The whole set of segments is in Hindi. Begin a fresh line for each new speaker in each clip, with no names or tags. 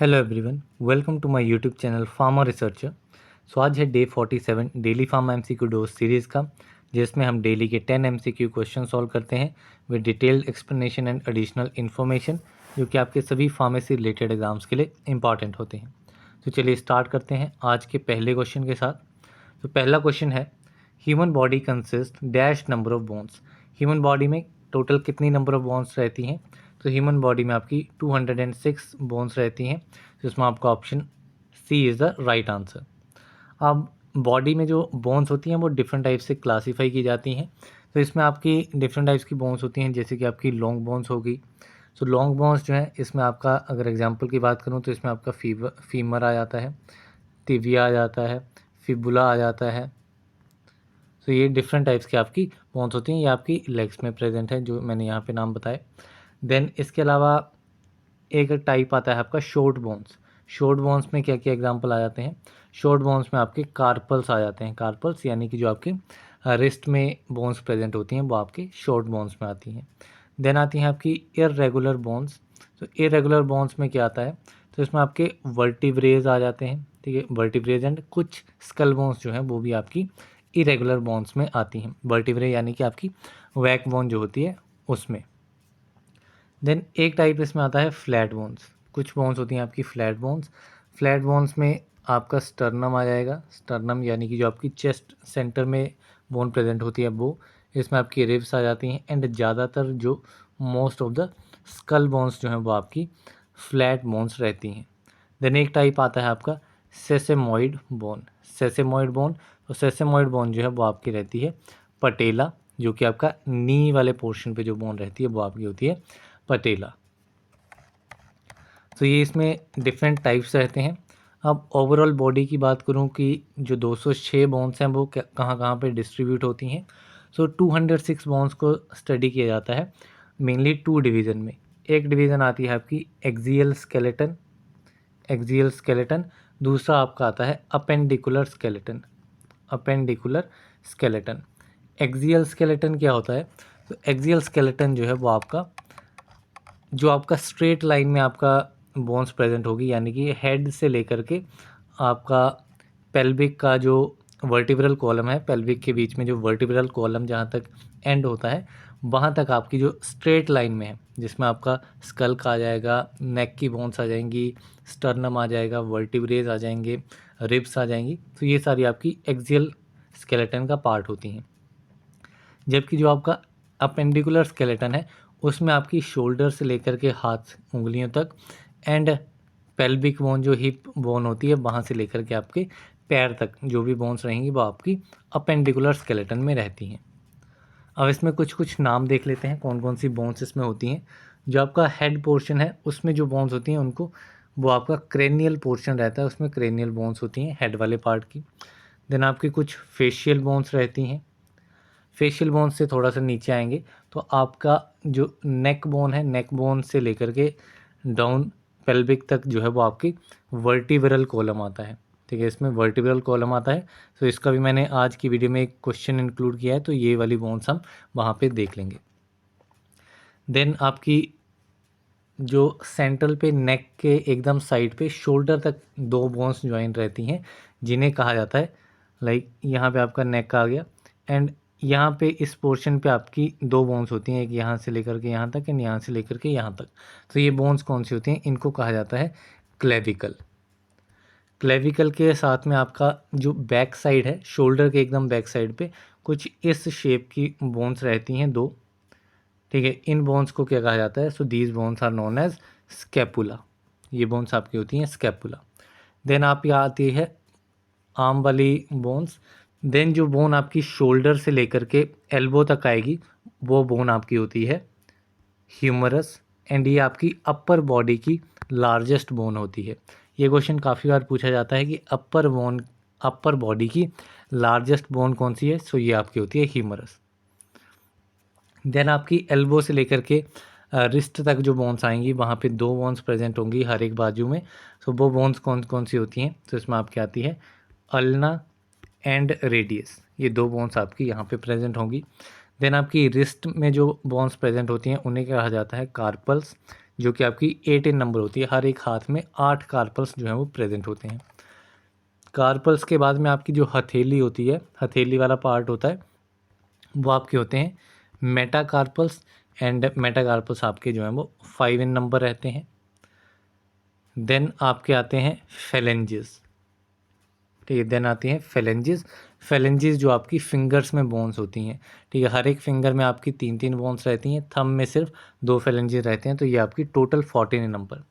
Hello everyone, welcome to my YouTube channel pharma researcher. So आज है day 47 daily pharma MCQ dose series का, जिसमें हम डेली के 10 एमसीक्यू क्वेश्चन सॉल्व करते हैं with detailed explanation and additional information, जो कि आपके सभी फार्मेसी रिलेटेड एग्जाम्स के लिए इंपॉर्टेंट होते हैं। तो चलिए स्टार्ट करते हैं आज के पहले क्वेश्चन के साथ। तो पहला क्वेश्चन है, human body consist dash number of bones. Human body में टोटल कितनी नंबर ऑफ बोन्स रहती हैं? तो ह्यूमन बॉडी में आपकी 206 बोन्स रहती हैं। तो इसमें आपका option C is the right answer. अब बॉडी में जो बोन्स होती हैं वो डिफरेंट टाइप से क्लासीफाई की जाती हैं। तो इसमें आपकी डिफरेंट टाइप्स की बोन्स होती हैं, जैसे कि आपकी लॉन्ग बोन्स होगी। सो लॉन्ग बोन्स जो है, इसमें आपका अगर एग्जांपल की बात करूँ तो इसमें आपका फीमर आ जाता है, टिबिया आ जाता है, फिबुला आ जाता है। तो ये डिफरेंट टाइप्स की आपकी बोन्स होती हैं, ये आपकी लेग्स में प्रेजेंट है जो मैंने यहाँ पे नाम बताए। देन इसके अलावा एक टाइप आता है आपका शॉर्ट बोन्स। शॉर्ट बोन्स में क्या क्या एग्जांपल आ जाते हैं? शॉर्ट बोन्स में आपके कार्पल्स आ जाते हैं। कार्पल्स यानी कि जो आपके रिस्ट में बोन्स प्रेजेंट होती हैं वो आपके शॉर्ट बोन्स में आती हैं। देन आती हैं आपकी इर्रेगुलर बोन्स। तो इर्रेगुलर बोन्स में क्या आता है? तो इसमें आपके वर्टिब्रेज आ जाते हैं, ठीक है, वर्टिब्रेज एंड कुछ स्कल बोन्स जो हैं वो भी आपकी इरेगुलर बोन्स में आती हैं। वर्टिब्रे यानी कि आपकी वैक बोन जो होती है उसमें। देन एक टाइप इसमें आता है फ्लैट बोन्स। कुछ बोन्स होती हैं आपकी फ्लैट बोन्स। फ्लैट बोन्स में आपका स्टर्नम आ जाएगा। स्टर्नम यानी कि जो आपकी चेस्ट सेंटर में बोन प्रेजेंट होती है वो। इसमें आपकी रिब्स आ जाती हैं एंड ज़्यादातर जो most of the skull bones जो हैं वो आपकी फ्लैट बोन्स रहती हैं। देन एक टाइप आता है आपका सेसेमॉइड बोन। सेसेमॉइड बोन, तो सेसेमॉइड बोन जो है वो आपकी रहती है पटेला, जो कि आपका नी वाले पोर्शन पे जो बोन रहती है वो आपकी होती है पटेला। तो ये इसमें डिफरेंट टाइप्स रहते हैं। अब ओवरऑल बॉडी की बात करूं कि जो 206 बोन्स हैं वो कहाँ कहाँ पे डिस्ट्रीब्यूट होती हैं। सो 206 बोन्स को स्टडी किया जाता है मेनली टू डिवीज़न में। एक डिवीज़न आती है आपकी एक्सियल स्केलेटन। Axial skeleton. दूसरा आपका आता है appendicular skeleton. Appendicular skeleton. Axial skeleton क्या होता है? तो एक्सियल स्केलेटन जो है वो आपका जो आपका स्ट्रेट लाइन में आपका बोन्स प्रेजेंट होगी, यानी कि हेड से लेकर के आपका पेल्विक का जो वर्टिब्रल कॉलम है, पेल्विक के बीच में जो वर्टिब्रल कॉलम जहाँ तक एंड होता है वहाँ तक आपकी जो स्ट्रेट लाइन में है, जिसमें आपका स्कल का आ जाएगा, नेक की बोन्स आ जाएंगी, स्टर्नम आ जाएगा, वर्टिब्रेज आ जाएंगे, रिब्स आ जाएंगी। तो ये सारी आपकी एक्सियल स्केलेटन का पार्ट होती हैं। जबकि जो आपका अपेंडिकुलर स्केलेटन है उसमें आपकी शोल्डर से लेकर के हाथ उंगलियों तक एंड पेल्विक बोन जो हिप बोन होती है वहाँ से लेकर के आपके पैर तक जो भी बोन्स रहेंगी वो आपकी अपेंडिकुलर स्केलेटन में रहती हैं। अब इसमें कुछ कुछ नाम देख लेते हैं कौन कौन सी बोन्स इसमें होती हैं। जो आपका हेड पोर्शन है उसमें जो बोन्स होती हैं उनको वो आपका क्रेनियल पोर्शन रहता है, उसमें क्रेनियल बोन्स होती हैं हेड वाले पार्ट की। देन आपकी कुछ फेशियल बोन्स रहती हैं। फेशियल बोन से थोड़ा सा नीचे आएंगे तो आपका जो नेक बोन है, नेक बोन से लेकर के डाउन पेल्विक तक जो है वो आपकी वर्टिब्रल कॉलम आता है, ठीक है, इसमें वर्टिब्रल कॉलम आता है। तो इसका भी मैंने आज की वीडियो में एक क्वेश्चन इंक्लूड किया है, तो ये वाली बोन्स हम वहाँ पे देख लेंगे। देन आपकी जो सेंट्रल पे नेक के एकदम साइड पे शोल्डर तक दो बोन्स ज्वाइन रहती हैं, जिन्हें कहा जाता है, लाइक यहाँ पे आपका नेक आ गया एंड यहाँ पे इस पोर्शन पे आपकी दो बोन्स होती हैं, एक यहाँ से लेकर के यहाँ तक एंड यहाँ से लेकर के यहाँ तक। तो ये बोन्स कौन सी होती हैं? इनको कहा जाता है क्लेविकल। क्लेविकल के साथ में आपका जो बैक साइड है, शोल्डर के एकदम बैक साइड पे कुछ इस शेप की बोन्स रहती हैं दो, ठीक है। इन बोन्स को क्या कहा जाता है? So these bones are known as scapula. ये बोन्स आपकी होती हैं स्कैपुला। देन आप यहाँ आती है आर्म वाली बोन्स। देन जो बोन आपकी शोल्डर से लेकर के एल्बो तक आएगी वो बोन आपकी होती है ह्यूमरस एंड ये आपकी अपर बॉडी की लार्जेस्ट बोन होती है। ये क्वेश्चन काफ़ी बार पूछा जाता है कि अपर बॉडी की लार्जेस्ट बोन कौन सी है? सो ये आपकी होती है ह्यूमरस। देन आपकी एल्बो से लेकर के रिस्ट तक जो बोन्स आएंगी वहाँ पे दो बोन्स प्रेजेंट होंगी हर एक बाजू में। सो वो बोन्स कौन कौन सी होती हैं? तो इसमें आपकी आती है अल्ना एंड रेडियस। ये दो बोन्स आपकी यहाँ पे प्रेजेंट होंगी। देन आपकी रिस्ट में जो बोन्स प्रेजेंट होती हैं उन्हें कहा जाता है कार्पल्स, जो कि आपकी 18 नंबर होती है। हर एक हाथ में 8 कार्पल्स जो हैं वो प्रेजेंट होते हैं। कार्पल्स के बाद में आपकी जो हथेली होती है, हथेली वाला पार्ट होता है, वो आपके होते हैं मेटाकार्पल्स, एंड मेटाकार्पल्स आपके जो हैं वो 5 इन नंबर रहते हैं। देन आपके आते हैं फेलेंजेस, ठीक है। देन आती हैं फेलेंजेस। फेलेंजेस जो आपकी फिंगर्स में बोन्स होती हैं, ठीक है। हर एक फिंगर में आपकी 3-3 बोन्स रहती हैं, थंब में सिर्फ 2 फेलेंजेस रहते हैं, तो ये आपकी टोटल 14 नंबर।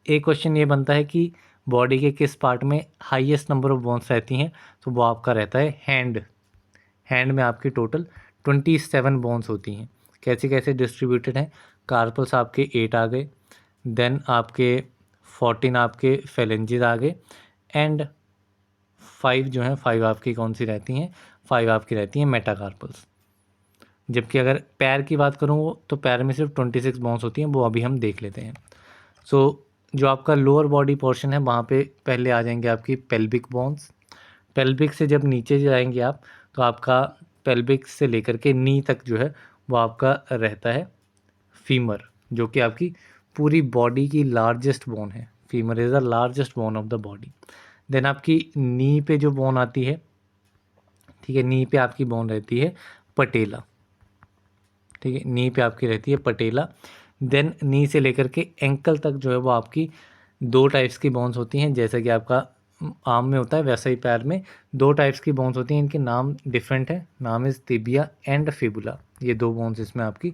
एक क्वेश्चन ये बनता है कि बॉडी के किस पार्ट में हाईएस्ट नंबर ऑफ बोन्स रहती हैं, तो वो आपका रहता है हैंड। हैंड में आपकी टोटल 27 बोन्स होती हैं। कैसे कैसे डिस्ट्रीब्यूटेड हैं, कार्पल्स आपके 8 आ गए, देन आपके 14 आपके फेलेंजेस आ गए, एंड 5 जो हैं 5 आपकी कौन सी रहती हैं, 5 आपकी रहती हैं मेटाकार्पल्स। जबकि अगर पैर की बात करूँ तो पैर में सिर्फ 26 बोन्स होती हैं, वो अभी हम देख लेते हैं। सो जो आपका लोअर बॉडी पोर्शन है वहाँ पे पहले आ जाएंगे आपकी पेल्विक बोन्स। पेल्विक से जब नीचे जाएंगे आप, तो आपका पेल्विक से लेकर के नी तक जो है वो आपका रहता है फीमर, जो कि आपकी पूरी बॉडी की लार्जेस्ट बोन है। Femur is the largest bone of the body. Then आपकी नी पे जो बोन आती है, ठीक है, नी पे आपकी बोन रहती है पटेला, ठीक है, नी पे आपकी रहती है पटेला। देन नी से लेकर के एंकल तक जो है वो आपकी 2 टाइप्स की बोन्स होती हैं। जैसा कि आपका आर्म में होता है वैसा ही पैर में 2 टाइप्स की बोन्स होती हैं। इनके नाम डिफरेंट है, नाम इज़ तिबिया एंड फिबुला। ये 2 बोन्स इसमें आपकी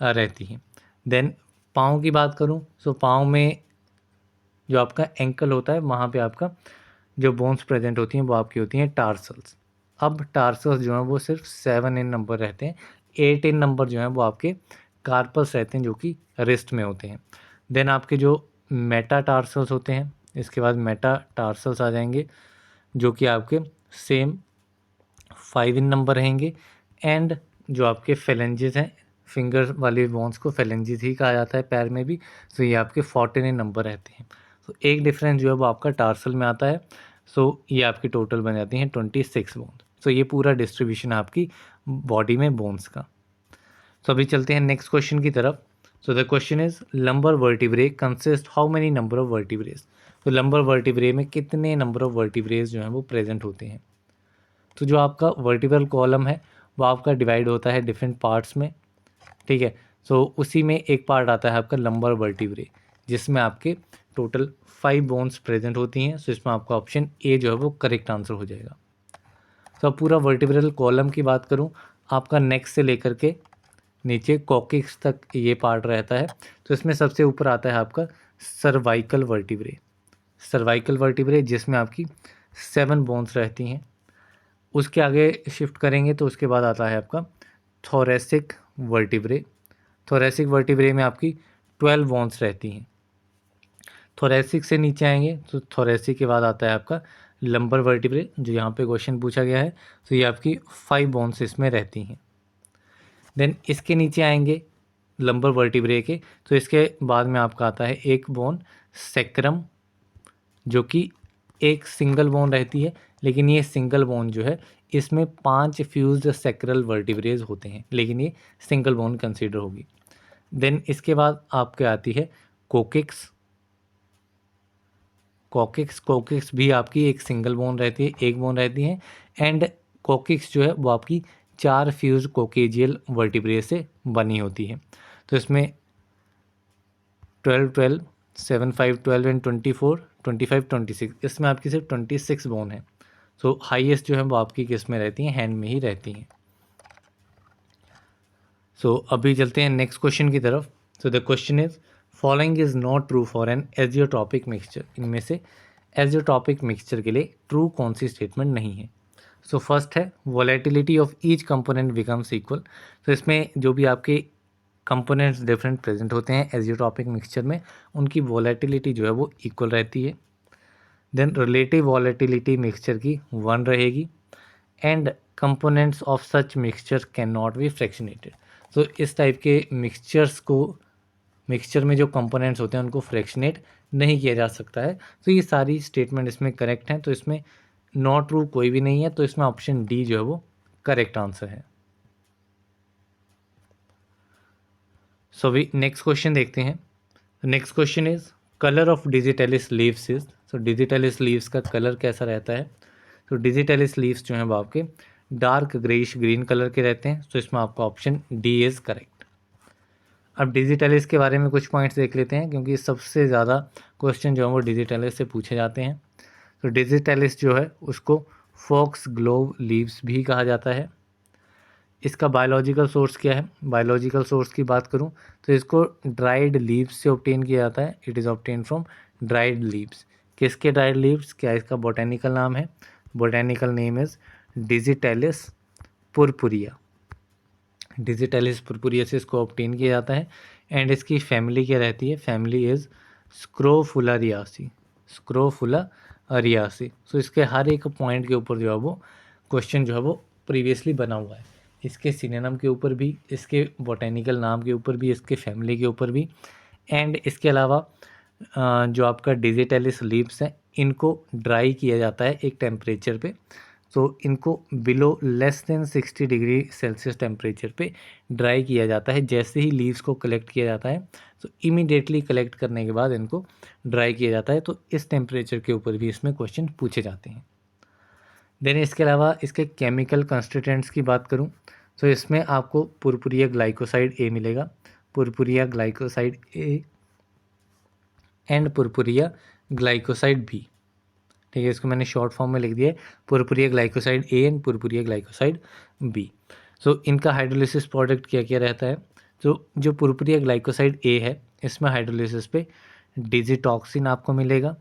रहती हैं। देन पाँव की बात करूँ, सो पाँव में जो आपका एंकल होता है वहाँ पे आपका जो बोन्स प्रेजेंट होती हैं वो आपकी होती हैं टार्सल्स। अब टार्सल्स जो हैं वो सिर्फ 7 इन नंबर रहते हैं, 8 इन नंबर जो हैं वो आपके कार्पल्स रहते हैं, जो कि रिस्ट में होते हैं। देन आपके जो मेटा टार्सल्स होते हैं, इसके बाद मेटा टार्सल्स आ जाएंगे, जो कि आपके सेम 5 इन नंबर रहेंगे। एंड जो आपके फेलेंजेस हैं, फिंगर वाले बोन्स को फेलेंजेस ही कहा जाता है पैर में भी, तो ये आपके 14 इन नंबर रहते हैं। तो एक डिफरेंस जो है वो आपका टार्सल में आता है। सो ये आपकी टोटल बन जाती हैं 26 बोन। सो ये पूरा डिस्ट्रीब्यूशन है आपकी बॉडी में बोन्स का। तो अभी चलते हैं नेक्स्ट क्वेश्चन की तरफ। So the question is lumbar vertebrae consist how many number of vertebrae. तो लंबर वर्टिब्रे में कितने नंबर ऑफ वर्टिब्रेज जो हैं वो प्रेजेंट होते हैं। तो जो आपका वर्टिब्रल कॉलम है वो आपका डिवाइड होता है डिफरेंट पार्ट्स में, ठीक है। सो उसी में एक पार्ट आता है आपका लंबर वर्टिब्रे, जिसमें आपके टोटल 5 बोन्स प्रेजेंट होती हैं। सो इसमें आपका ऑप्शन ए जो है वो करेक्ट आंसर हो जाएगा। तो अब पूरा वर्टिब्रल कॉलम की बात करूं, आपका नेक से लेकर के नीचे कॉकिक्स तक ये पार्ट रहता है। तो इसमें सबसे ऊपर आता है आपका सर्वाइकल वर्टिब्रे। सर्वाइकल वर्टिब्रे जिसमें आपकी 7 बोन्स रहती हैं। उसके आगे शिफ्ट करेंगे तो उसके बाद आता है आपका थोरेसिक वर्टिब्रे। थोरेसिक वर्टिब्रे में आपकी 12 बोन्स रहती हैं। थोरेसिक से नीचे आएंगे तो थोरेसिक के बाद आता है आपका लंबर वर्टिब्रे, जो यहाँ पे क्वेश्चन पूछा गया है। तो ये आपकी 5 बोन्स इसमें रहती हैं। देन इसके नीचे आएंगे लंबर वर्टिब्रे के, तो इसके बाद में आपका आता है एक बोन सेक्रम, जो कि एक सिंगल बोन रहती है। लेकिन ये सिंगल बोन जो है इसमें 5 फ्यूज्ड सेक्रल वर्टिब्रेज होते हैं, लेकिन ये सिंगल बोन कंसीडर होगी। देन इसके बाद आपके आती है कोकिक्स। कोकिक्स भी आपकी एक सिंगल बोन रहती है, एक बोन रहती है। एंड कोकिक्स जो है वो आपकी 4 फ्यूज कोकेजियल वर्टिब्रे से बनी होती है। तो इसमें 12 12 7 5 12 एंड 24 25 26, इसमें आपकी सिर्फ 26 बोन है। सो हाईएस्ट जो है वो आपकी किस में रहती हैं, हैंड में ही रहती हैं। सो अभी चलते हैं नेक्स्ट क्वेश्चन की तरफ। So the question is following is not true for an azeotropic mixture. इनमें से एजियोट्रॉपिक मिक्सचर के लिए ट्रू कौन सी स्टेटमेंट नहीं है। सो फर्स्ट है volatility of each component becomes equal. तो इसमें जो भी आपके कंपोनेंट्स डिफरेंट प्रेजेंट होते हैं एजियोट्रॉपिक मिक्सचर में, उनकी वोलेटिलिटी जो है वो इक्वल रहती है। देन रिलेटिव वोलेटिलिटी मिक्सचर की 1 रहेगी। And components of such mixture can not be फ्रैक्शनेटेड। तो इस टाइप के मिक्सचर्स को, मिक्सचर में जो कंपोनेंट्स होते हैं उनको फ्रैक्शनेट नहीं किया जा सकता है। तो ये सारी स्टेटमेंट इसमें करेक्ट हैं। तो इसमें नॉट ट्रू कोई भी नहीं है, तो इसमें ऑप्शन डी जो है वो करेक्ट आंसर है। सो अभी नेक्स्ट क्वेश्चन देखते हैं। Next question is colour of digitalis leaves is, so digitalis leaves का कलर कैसा रहता है? तो डिजिटलिस लीव्स जो हैं वो आपके डार्क ग्रेइश ग्रीन कलर के रहते हैं। तो इसमें आपका ऑप्शन डी इज़ करेक्ट। अब डिजिटलिस के बारे में कुछ पॉइंट्स देख लेते हैं, क्योंकि सबसे ज़्यादा क्वेश्चन जो है वो डिजिटलिस से पूछे जाते हैं। तो डिजिटलिस जो है उसको फॉक्स ग्लोव लीव्स भी कहा जाता है। इसका बायोलॉजिकल सोर्स क्या है? बायोलॉजिकल सोर्स की बात करूं तो इसको ड्राइड लीव्स से ऑब्टेन किया जाता है। It is obtain from dried leaves. किसके ड्राइड लीव्स? क्या इसका बोटेनिकल नाम है? Botanical name is digitalis purpurea. Digitalis purpurea से इसको ऑब्टेन किया जाता है। एंड इसकी फैमिली क्या रहती है? Family is स्क्रोफुलारियासी। स्क्रोफुलारियासी। सो इसके हर एक पॉइंट के ऊपर जो है वो क्वेश्चन जो है वो प्रीवियसली बना हुआ है। इसके सिनोनिम के ऊपर भी, इसके बोटेनिकल नाम के ऊपर भी, इसके फैमिली के ऊपर भी। एंड इसके अलावा जो आपका डिजिटलिस लीव्स हैं इनको ड्राई किया जाता है एक टेम्परेचर पे। तो इनको below less than 60 degree Celsius temperature पे ड्राई किया जाता है। जैसे ही लीव्स को कलेक्ट किया जाता है तो इमीडिएटली कलेक्ट करने के बाद इनको ड्राई किया जाता है। तो इस टेम्परेचर के ऊपर भी इसमें क्वेश्चन पूछे जाते हैं। देन इसके अलावा इसके केमिकल कंस्टिट्यूएंट्स की बात करूं तो इसमें आपको पुरपुरिया ग्लाइकोसाइड ए मिलेगा, purpurea glycoside A and purpurea glycoside B. ठीक है, इसको मैंने शॉर्ट फॉर्म में लिख दिया है, purpurea glycoside A and purpurea glycoside B. So इनका हाइड्रोलिसिस प्रोडक्ट क्या क्या रहता है? तो जो पुरपुरिया ग्लाइकोसाइड ए है इसमें हाइड्रोलिसिस पे डिजिटॉक्सिन आपको मिलेगा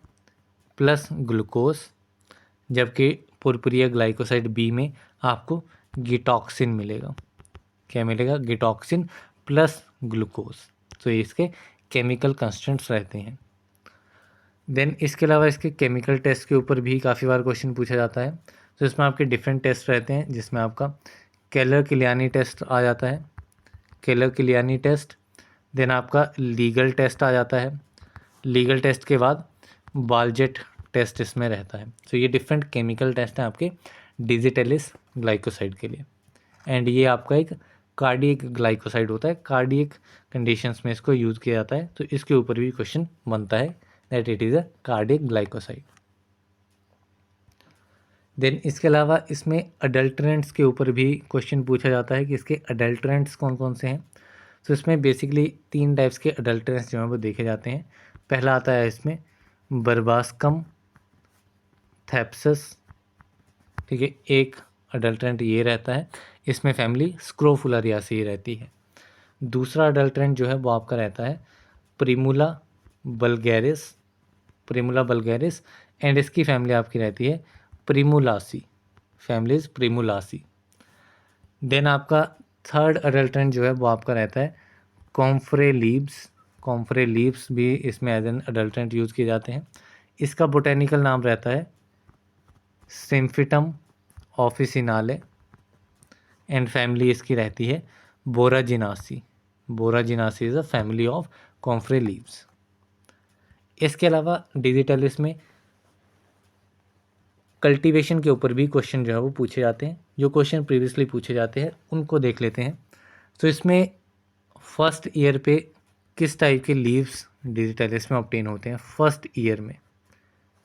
प्लस ग्लूकोज, जबकि पुरपुरिया ग्लाइकोसाइड बी में आपको गिटॉक्सिन मिलेगा। क्या मिलेगा? गिटॉक्सिन प्लस ग्लूकोज। तो ये इसके केमिकल कंस्टेंट्स रहते हैं। देन इसके अलावा इसके केमिकल टेस्ट के ऊपर भी काफ़ी बार क्वेश्चन पूछा जाता है। तो इसमें आपके डिफरेंट टेस्ट रहते हैं, जिसमें आपका केलर-किलियानी टेस्ट आ जाता है, केलर-किलियानी टेस्ट। देन आपका लीगल टेस्ट आ जाता है, लीगल टेस्ट के बाद बालजेट टेस्ट इसमें रहता है। तो ये डिफरेंट केमिकल टेस्ट हैं आपके डिजिटलिस ग्लाइकोसाइड के लिए। एंड ये आपका एक कार्डियक ग्लाइकोसाइड होता है, कार्डियक कंडीशंस में इसको यूज़ किया जाता है। तो इसके ऊपर भी क्वेश्चन बनता है that it is a cardiac glycoside. Then इसके अलावा इसमें अडल्ट्रेंट्स के ऊपर भी क्वेश्चन पूछा जाता है कि इसके अडल्ट्रेंट्स कौन कौन से हैं। तो इसमें बेसिकली 3 टाइप्स के अडल्ट्रेंट्स जो हैं वो देखे जाते हैं। पहला आता है इसमें बर्बास्कम थैप्सस। ठीक है, एक अडल्ट्रेंट ये रहता है, इसमें फैमिली स्क्रोफुलारियासी रहती है। दूसरा अडल्ट्रेंट जो है वो आपका रहता है प्रिमुला बल्गैरिस, प्रिमुला बल्गैरिस, एंड इसकी फैमिली आपकी रहती है प्रिमुलासी, फैमिलीज प्रिमुलासी। देन आपका थर्ड अडल्ट्रेंट जो है वो आपका रहता है कॉम्फ्रे लीव्स, कॉम्फ्रे लीव्स भी इसमें एज एन अडल्ट्रेंट यूज़ किए जाते हैं। इसका बोटेनिकल नाम रहता है सिम्फिटम ऑफिसिनाले एंड फैमिली इसकी रहती है Boraginaceae, Boraginaceae is a family of comfrey leaves. इसके अलावा डिजिटलिस में कल्टीवेशन के ऊपर भी क्वेश्चन जो है वो पूछे जाते हैं। जो क्वेश्चन प्रीवियसली पूछे जाते हैं उनको देख लेते हैं। तो इसमें फर्स्ट ईयर पे किस टाइप के लीव्स डिजिटलिस में ऑब्टेन होते हैं फर्स्ट ईयर में।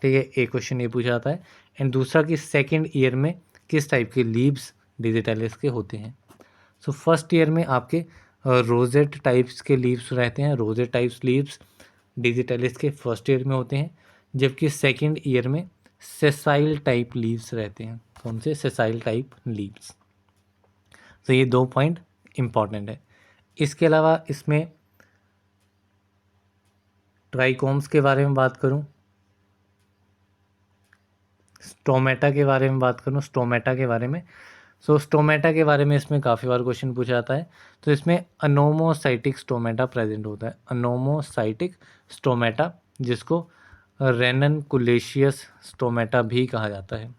ठीक है, एक क्वेश्चन ये पूछा जाता है। एंड दूसरा कि सेकेंड ईयर में किस टाइप के लीव्स डिजिटलिस के होते हैं। सो फर्स्ट ईयर में आपके रोजेट टाइप्स के लीव्स रहते हैं, रोजेट टाइप्स लीव्स डिजिटलिस के फर्स्ट ईयर में होते हैं, जबकि सेकेंड ईयर में सेसाइल टाइप लीव्स रहते हैं। कौन से? Sessile type leaves. तो ये 2 पॉइंट इंपॉर्टेंट है। इसके अलावा इसमें ट्राइकोम्स के बारे में बात करूं, स्टोमेटा के बारे में बात करूं, स्टोमेटा के बारे में। सो स्टोमेटा के बारे में इसमें काफ़ी बार क्वेश्चन पूछा जाता है। तो इसमें अनोमोसाइटिक स्टोमेटा प्रेजेंट होता है, अनोमोसाइटिक स्टोमेटा, जिसको रेननकुलेशियस स्टोमेटा भी कहा जाता है।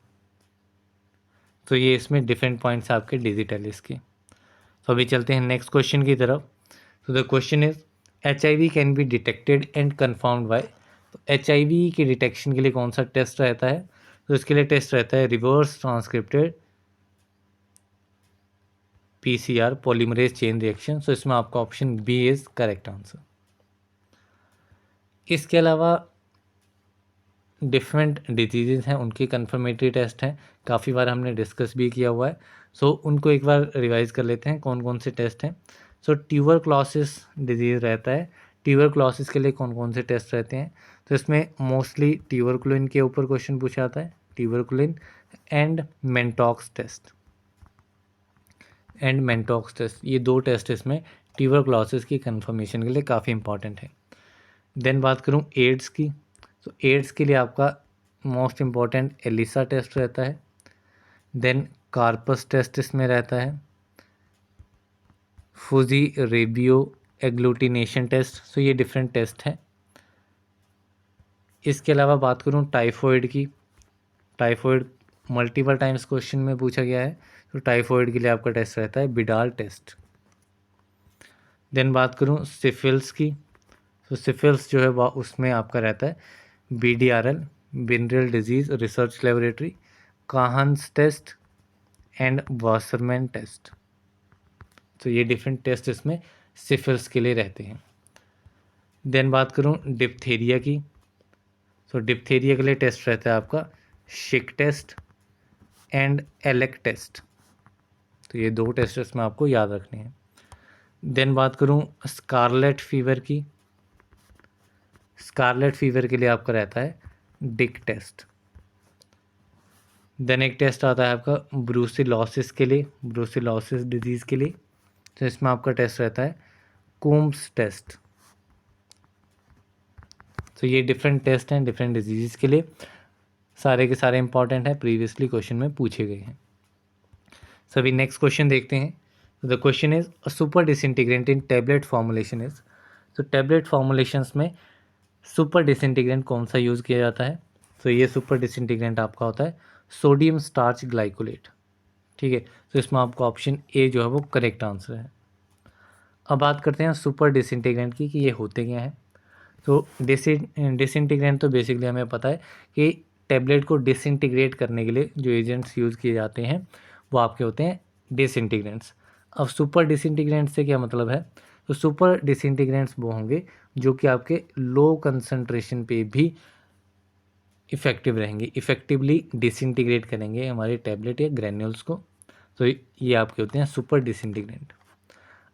तो ये इसमें डिफरेंट पॉइंट्स आपके डिजिटलिस के। तो अभी चलते हैं नेक्स्ट क्वेश्चन की तरफ। तो the question is HIV can be detected and confirmed by. तो HIV के डिटेक्शन के लिए कौन सा टेस्ट रहता है? तो इसके लिए टेस्ट रहता है reverse transcripted PCR polymerase chain reaction. So इसमें आपका option B is correct answer. इसके अलावा डिफरेंट डिजीज़ हैं, उनके कन्फर्मेटरी टेस्ट हैं, काफ़ी बार हमने डिस्कस भी किया हुआ है। सो उनको एक बार रिवाइज़ कर लेते हैं कौन कौन से टेस्ट हैं। सो ट्यूबरक्लोसिस डिजीज़ रहता है, ट्यूबरक्लोसिस के लिए कौन कौन से टेस्ट रहते हैं, तो इसमें मोस्टली ट्यूबरकुलिन के ऊपर क्वेश्चन पूछा जाता है, ट्यूबरकुलिन एंड मेंटॉक्स टेस्ट, ये दो टेस्ट इसमें ट्यूबरक्लोसिस की कन्फर्मेशन के लिए काफ़ी इंपॉर्टेंट है। देन बात करूँ एड्स की, तो एड्स के लिए आपका मोस्ट इम्पॉर्टेंट एलिसा टेस्ट रहता है, देन कार्पस टेस्ट इसमें रहता है, फूजी रेबियो एग्लूटिनेशन टेस्ट, सो ये डिफरेंट टेस्ट हैं। इसके अलावा बात करूँ टाइफॉइड की, टाइफॉइड मल्टीपल टाइम्स क्वेश्चन में पूछा गया है, तो टाइफॉइड के लिए आपका टेस्ट रहता है बिडाल टेस्ट। देन बात करूँ सिफिल्स की, तो सिफिल्स जो है वह उसमें आपका रहता है BDRL, venereal disease research laboratory, Kahn's test and Wassermann test, तो ये डिफरेंट टेस्ट इसमें सिफिल्स के लिए रहते हैं। देन बात करूँ डिप्थीरिया की, तो डिप्थीरिया के लिए टेस्ट रहता है आपका शिक टेस्ट एंड एलेक टेस्ट, तो ये दो टेस्ट इसमें आपको याद रखने हैं। देन बात करूँ स्कारलेट फीवर की, स्कारलेट फीवर के लिए आपका रहता है डिक टेस्ट। देन एक टेस्ट आता है आपका ब्रूसिलोसिस के लिए, ब्रूसिलोसिस डिजीज़ के लिए, तो इसमें आपका टेस्ट रहता है कूम्स टेस्ट। तो ये डिफरेंट टेस्ट हैं डिफरेंट डिजीज़ के लिए, सारे के सारे इंपॉर्टेंट हैं, प्रीवियसली क्वेश्चन में पूछे गए हैं। सभी नेक्स्ट क्वेश्चन देखते हैं। The question is a super disintegrant in tablet formulation is, तो टैबलेट फॉर्मुलेशंस में सुपर डिसइंटीग्रेंट कौन सा यूज़ किया जाता है, तो ये सुपर डिसइंटीग्रेंट आपका होता है सोडियम स्टार्च ग्लाइकोलेट, ठीक है। तो इसमें आपका ऑप्शन ए जो है वो करेक्ट आंसर है। अब बात करते हैं सुपर डिसइंटीग्रेंट की कि ये होते क्या हैं। तो डिसइंटीग्रेंट तो बेसिकली हमें पता है कि टैबलेट को डिसइंटीग्रेट करने के लिए जो एजेंट्स यूज़ किए जाते हैं वो आपके होते हैं डिसइंटीग्रेंट्स। अब सुपर डिसइंटीग्रेंट से क्या मतलब है, तो सुपर डिसइंटीग्रेंट्स वो होंगे जो कि आपके लो कंसंट्रेशन पे भी इफ़ेक्टिव रहेंगे, इफ़ेक्टिवली डिसइंटीग्रेट करेंगे हमारे टैबलेट या ग्रैन्यूल्स को, तो ये आपके होते हैं सुपर डिसइंटीग्रेंट।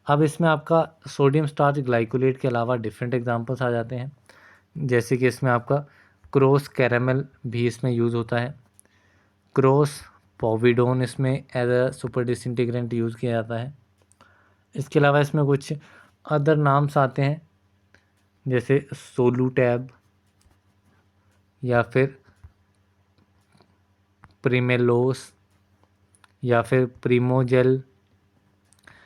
अब इसमें आपका सोडियम स्टार्च ग्लाइकोलेट के अलावा डिफरेंट एग्जांपल्स आ जाते हैं, जैसे कि इसमें आपका क्रोस कैरामल भी इसमें यूज़ होता है, क्रोस पोविडोन इसमें as a super disintegrant use किया जाता है। इसके अलावा इसमें कुछ अदर नाम्स आते हैं जैसे सोलूटैब या फिर प्रीमेलोस या फिर प्रीमोजेल,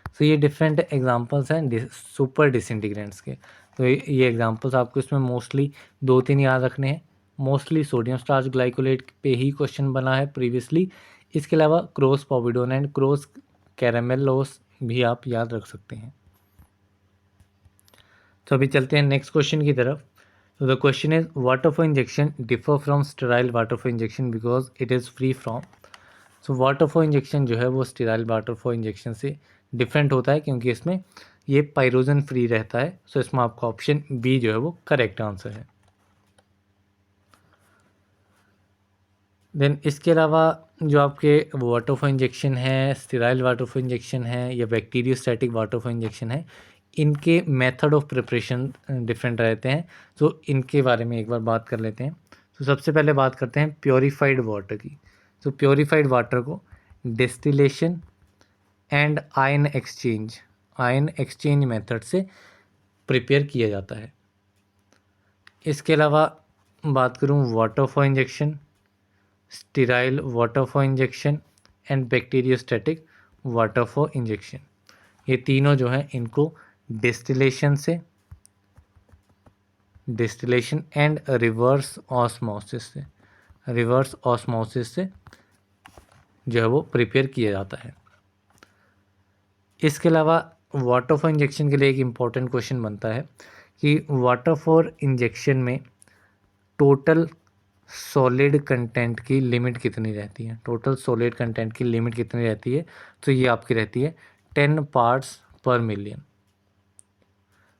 तो ये डिफरेंट एग्जांपल्स हैं सुपर डिसइंटीग्रेंट्स के। तो ये एग्जांपल्स आपको इसमें मोस्टली दो तीन याद रखने हैं। मोस्टली सोडियम स्टार्च ग्लाइकोलेट पे ही क्वेश्चन बना है प्रीवियसली, इसके अलावा क्रोस पोविडोन एंड क्रोस कैरामेलोस भी आप याद रख सकते हैं। तो अभी चलते हैं नेक्स्ट क्वेश्चन की तरफ। तो the question is water for injection differ from sterile water for injection because it is free from, so water for injection जो है वो स्टेराइल वाटर फॉर इंजेक्शन से डिफरेंट होता है क्योंकि इसमें ये पायरोजन फ्री रहता है, सो इसमें आपका ऑप्शन बी जो है वो करेक्ट आंसर है। देन इसके अलावा जो आपके वाटर फॉर इंजेक्शन है, स्टेराइल वाटर फॉर इंजेक्शन है या बैक्टीरियोस्टैटिक वाटर फॉर इंजेक्शन है, इनके मेथड ऑफ प्रिपरेशन डिफरेंट रहते हैं, तो इनके बारे में एक बार बात कर लेते हैं। तो सबसे पहले बात करते हैं प्योरीफाइड वाटर की। तो प्योरीफाइड वाटर को distillation and ion exchange method से प्रिपेयर किया जाता है। इसके अलावा बात करूं water for injection, sterile water for injection and bacteriostatic water for injection, ये तीनों जो हैं इनको डिस्टिलेशन एंड रिवर्स ऑस्मोसिस से जो है वो प्रिपेयर किया जाता है। इसके अलावा वाटर फॉर इंजेक्शन के लिए एक इम्पॉर्टेंट क्वेश्चन बनता है कि वाटर फॉर इंजेक्शन में टोटल सॉलिड कंटेंट की लिमिट कितनी रहती है, टोटल सॉलिड कंटेंट की लिमिट कितनी रहती है, तो ये आपकी रहती है 10 पार्ट्स पर मिलियन।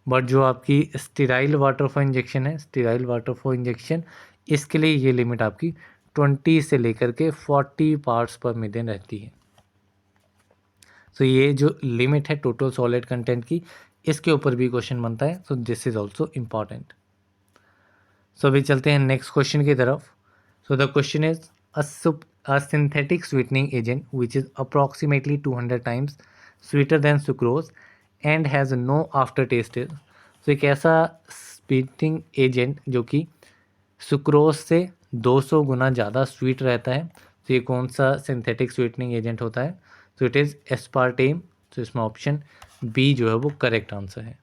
बट जो आपकी स्टेराइल वाटर फॉर इंजेक्शन है, स्टेराइल वाटर फॉर इंजेक्शन, इसके लिए ये लिमिट आपकी 20 से लेकर के 40 पार्ट्स पर मिलियन रहती है। सो ये जो लिमिट है टोटल सॉलिड कंटेंट की, इसके ऊपर भी क्वेश्चन बनता है, so this is also important. So अभी चलते हैं नेक्स्ट क्वेश्चन की तरफ। So the question is a synthetic sweetening agent which is approximately 200 times sweeter than sucrose and has no aftertaste is। तो एक ऐसा स्वीटनिंग एजेंट जो कि सुक्रोज से 200 गुना ज़्यादा स्वीट रहता है, तो ये कौन सा सिंथेटिक स्वीटनिंग एजेंट होता है? तो इट इज़ एस्पार्टेम। तो इसमें ऑप्शन बी जो है वो करेक्ट आंसर है।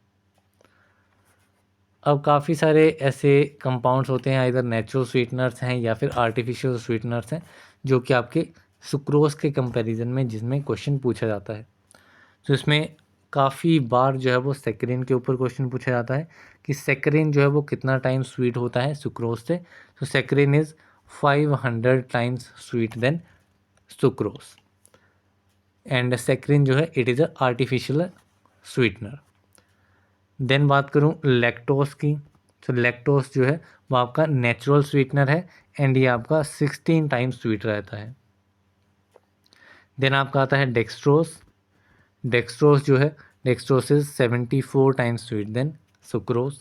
अब काफ़ी सारे ऐसे कंपाउंड्स होते हैं, इधर नेचुरल स्वीटनर्स हैं या फिर आर्टिफिशियल स्वीटनर्स हैं, जो कि आपके सुक्रोज के कंपैरिजन में जिसमें क्वेश्चन पूछा जाता है। तो इसमें काफ़ी बार जो है वो सेक्रिन के ऊपर क्वेश्चन पूछा जाता है कि सेक्रिन जो है वो कितना टाइम स्वीट होता है सुक्रोज से। तो saccharin is 500 times sweet than sucrose, and saccharin जो है it is a artificial sweetener. Then बात करूँ लैक्टोस की, तो लैक्टोस जो है वो आपका नेचुरल स्वीटनर है, एंड ये आपका 16 टाइम्स स्वीट रहता है। देन आपका आता है डेक्सट्रोस। डेक्सट्रोस जो है, dextrose is 74 times sweet than sucrose.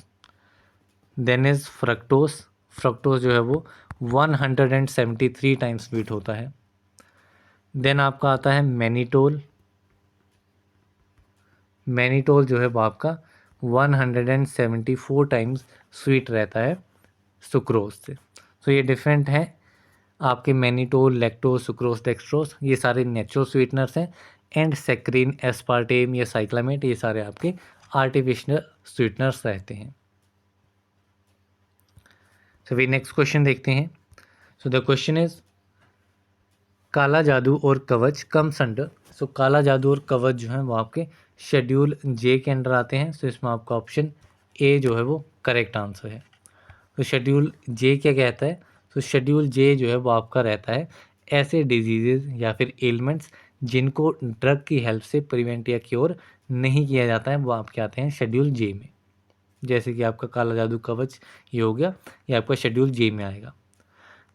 Then is fructose. Fructose जो है वो 173 टाइम्स स्वीट होता है। देन आपका आता है मैनिटोल। मैनिटोल जो है वो आपका 174 टाइम्स स्वीट रहता है सुक्रोज से। तो ये डिफरेंट है आपके मैनिटोल, लैक्टोस, सुक्रोज, डेक्सट्रोस, ये सारे नेचुरल स्वीटनर्स हैं, एंड सेक्रिन, एस्पार्टेम या साइक्लामेट ये सारे आपके आर्टिफिशियल स्वीटनर्स रहते हैं। सो वी नेक्स्ट क्वेश्चन देखते हैं। सो द क्वेश्चन इज काला जादू और कवच कम्स अंडर। सो काला जादू और कवच जो है वो आपके शेड्यूल जे के अंडर आते हैं। सो इसमें आपका ऑप्शन ए जो है वो करेक्ट आंसर है। तो शेड्यूल जे क्या कहता है? तो शेड्यूल जे जो है वो आपका रहता है ऐसे डिजीज़ या फिर एलिमेंट्स जिनको ड्रग की हेल्प से प्रिवेंट या क्योर नहीं किया जाता है, वो आपके आते हैं शेड्यूल जे में। जैसे कि आपका काला जादू कवच ये हो गया, ये आपका शेड्यूल जे में आएगा।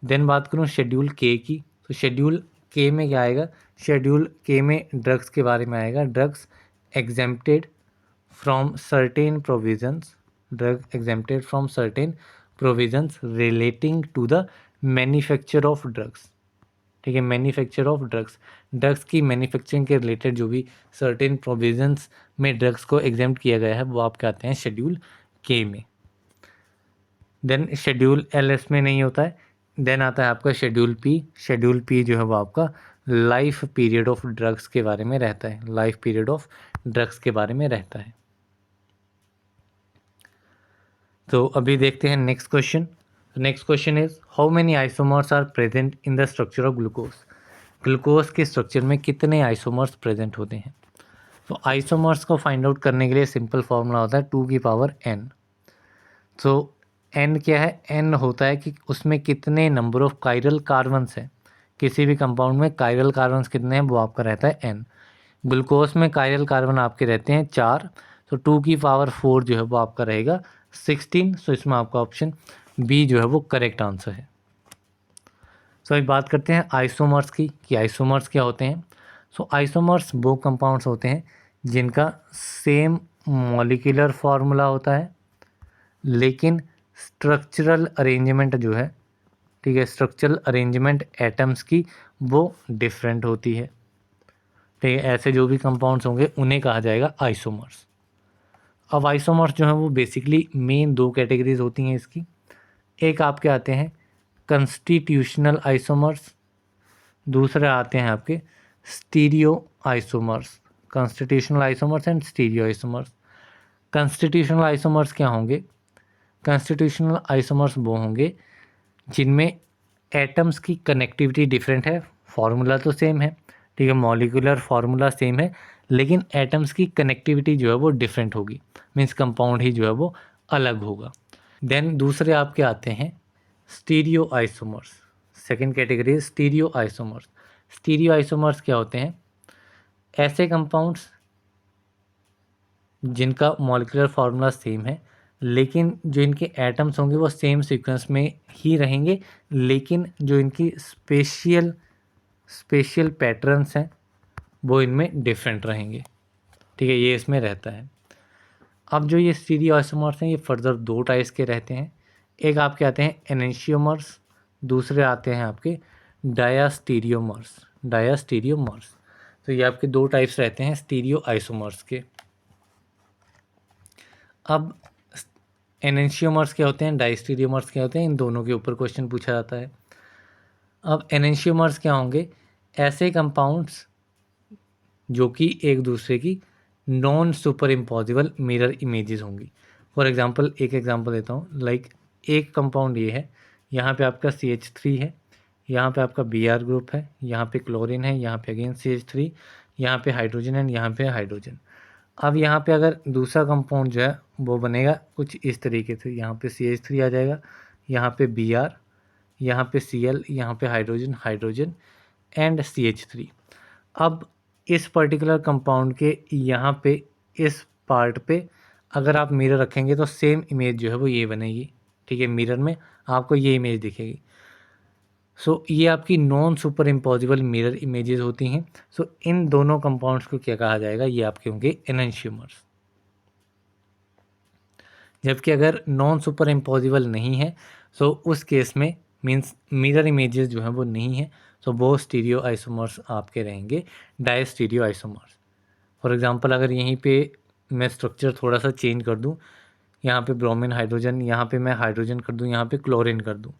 देन बात करूँ शेड्यूल के की, तो शेड्यूल के में क्या आएगा? शेड्यूल के में ड्रग्स के बारे में आएगा। Drugs exempted from certain provisions, drug exempted from certain provisions relating to the manufacture of drugs. ठीक है, मैन्युफैक्चर ऑफ ड्रग्स, ड्रग्स की मैन्युफैक्चरिंग के रिलेटेड जो भी सर्टेन प्रोविजंस में ड्रग्स को एग्जेम्प्ट किया गया है वो आपके आते हैं शेड्यूल के में। देन शेड्यूल एल एस में नहीं होता है। देन आता है आपका शेड्यूल पी। शेड्यूल पी जो है वो आपका लाइफ पीरियड ऑफ ड्रग्स के बारे में रहता है, लाइफ पीरियड ऑफ ड्रग्स के बारे में रहता है। तो अभी देखते हैं next question. Next question is how many isomers are present in the structure of glucose. Glucose के स्ट्रक्चर में कितने आइसोमर्स प्रेजेंट होते हैं? तो आइसोमर्स को फाइंड आउट करने के लिए सिंपल फॉर्मूला होता है 2 की पावर n। तो n क्या है? n होता है कि उसमें कितने नंबर ऑफ कायरल कार्बन्स हैं। किसी भी कंपाउंड में कायरल कार्बन्स कितने हैं वो आपका रहता है n। ग्लूकोज में कायरल कार्बन आपके रहते हैं 4, तो 2 की पावर 4 जो है वो आपका रहेगा 16। सो इसमें आपका ऑप्शन बी जो है वो करेक्ट आंसर है। सो अभी बात करते हैं आइसोमर्स की कि आइसोमर्स क्या होते हैं। सो आइसोमर्स वो कंपाउंड्स होते हैं जिनका सेम मॉलिक्यूलर फार्मूला होता है, लेकिन स्ट्रक्चरल अरेंजमेंट जो है, ठीक है, स्ट्रक्चरल अरेंजमेंट एटम्स की वो डिफरेंट होती है। ठीक है, ऐसे जो भी कंपाउंड्स होंगे उन्हें कहा जाएगा आइसोमर्स। अब आइसोमर्स जो हैं वो बेसिकली मेन 2 कैटेगरीज होती हैं इसकी। एक आपके आते हैं कंस्टिट्यूशनल आइसोमर्स, दूसरे आते हैं आपके stereo isomers. Constitutional isomers and stereo isomers. Constitutional isomers क्या होंगे? कंस्टिट्यूशनल आइसोमर्स वो होंगे जिनमें एटम्स की कनेक्टिविटी डिफरेंट है, फार्मूला तो सेम है, ठीक है, मॉलिक्यूलर फार्मूला सेम है, लेकिन एटम्स की कनेक्टिविटी जो है वो डिफरेंट होगी, मीन्स कंपाउंड ही जो है वो अलग होगा। देन दूसरे आपके आते हैं स्टीरियो आइसोमर्स। सेकेंड कैटेगरी है स्टीरियो आइसोमर्स। स्टीरियो आइसोमर्स क्या होते हैं? ऐसे कंपाउंड्स जिनका मॉलिक्यूलर फार्मूला सेम है, लेकिन जो इनके एटम्स होंगे वो सेम सीक्वेंस में ही रहेंगे, लेकिन जो इनकी स्पेशियल पैटर्न्स हैं वो इनमें डिफरेंट रहेंगे। ठीक है, ये इसमें रहता है। अब जो ये स्टीरियो आइसोमर्स हैं ये फर्दर दो टाइप्स के रहते हैं। एक आपके आते हैं एनेंशियोमर्स, दूसरे आते हैं आपके डायास्टीरियोमर्स। तो ये आपके दो टाइप्स रहते हैं स्टीरियो आइसोमर्स के। अब एनेंशियोमर्स क्या होते हैं, डायस्टीरियोमर्स क्या होते हैं, इन दोनों के ऊपर क्वेश्चन पूछा जाता है। अब एनेंशियोमर्स क्या होंगे, ऐसे कंपाउंड्स जो कि एक दूसरे की non super impossible mirror images होंगी। फॉर एग्जांपल एक एग्जांपल देता हूँ, लाइक एक कंपाउंड ये है, यहाँ पे आपका CH3 है, यहाँ पे आपका Br ग्रुप है, यहाँ पे क्लोरीन है, यहाँ पे अगेन CH3, यहाँ पे हाइड्रोजन एंड यहाँ पे हाइड्रोजन। अब यहाँ पे अगर दूसरा कंपाउंड जो है वो बनेगा कुछ इस तरीके से, यहाँ पे CH3 आ जाएगा, यहाँ पे Br, यहाँ पे Cl, यहाँ पे हाइड्रोजन एंड CH3। अब इस पर्टिकुलर कंपाउंड के यहाँ पे इस पार्ट पे अगर आप मिरर रखेंगे तो सेम इमेज जो है वो ये बनेगी। ठीक है, मिरर में आपको ये इमेज दिखेगी। सो ये आपकी non super impossible mirror images होती हैं। सो इन दोनों कंपाउंड्स को क्या कहा जाएगा, ये आपके होंगे एनेंशियोमर्स। जबकि अगर नॉन सुपर इम्पॉसिबल नहीं है सो उस केस में मीन्स मिरर इमेजेस जो हैं वो नहीं है, सो वो स्टीरियो आइसोमर्स आपके रहेंगे डायस्टीरियो आइसोमर्स। फॉर एग्जांपल अगर यहीं पे मैं स्ट्रक्चर थोड़ा सा चेंज कर दूं, यहाँ पे ब्रोमीन हाइड्रोजन, यहाँ पे मैं हाइड्रोजन कर दूं, यहाँ पे क्लोरीन कर दूं,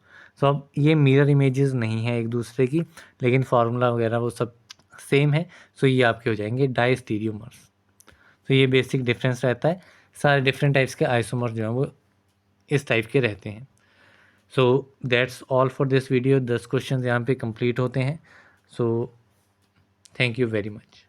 सो अब ये मिरर इमेजेस नहीं है एक दूसरे की, लेकिन फार्मूला वगैरह वो सब सेम है, सो ये आपके हो जाएंगे डायस्टीरियोमर्स। तो ये बेसिक डिफरेंस रहता है। सारे डिफरेंट टाइप्स के आइसोमर्स जो हैं वो इस टाइप के रहते हैं। So that's all for this video. 10 question यहाँ पे कंप्लीट होते हैं। So thank you very much.